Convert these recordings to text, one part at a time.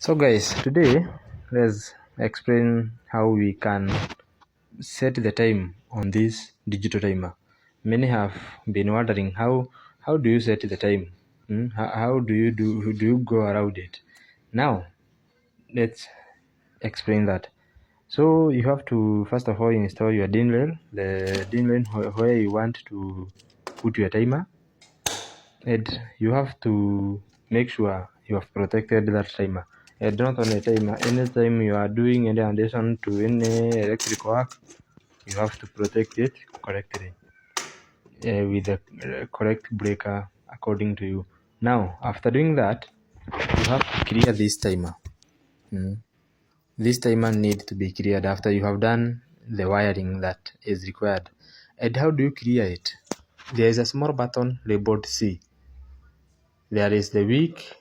So guys, today let's explain how we can set the time on this digital timer. Many have been wondering how do you set the time? How do you go around it? Now let's explain that. So you have to first of all install your DinRail, the DinRail where you want to put your timer, and you have to make sure you have protected that timer. And not only timer, anytime you are doing any addition to any electric work, you have to protect it correctly with the correct breaker according to you. Now, after doing that, you have to clear this timer. This timer needs to be cleared after you have done the wiring that is required. And how do you clear it? There is a small button labeled C. There is the week,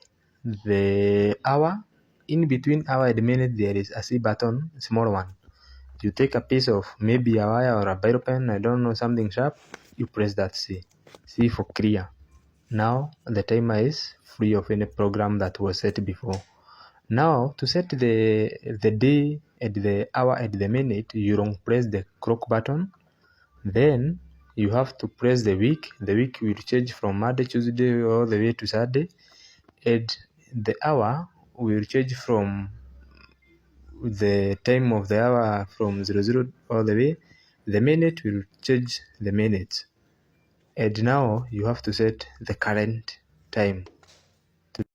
the hour. In between hour and minute, there is a C button, small one. You take a piece of maybe a wire or a biro pen, I don't know, something sharp. You press that C. C for clear. Now the timer is free of any program that was set before. Now to set the day and the hour and the minute, you don't press the clock button. Then you have to press the week. The week will change from Monday, Tuesday, all the way to Saturday. And the hour will change from the time of the hour from 00 all the way. The minute will change the minutes. And now you have to set the current time.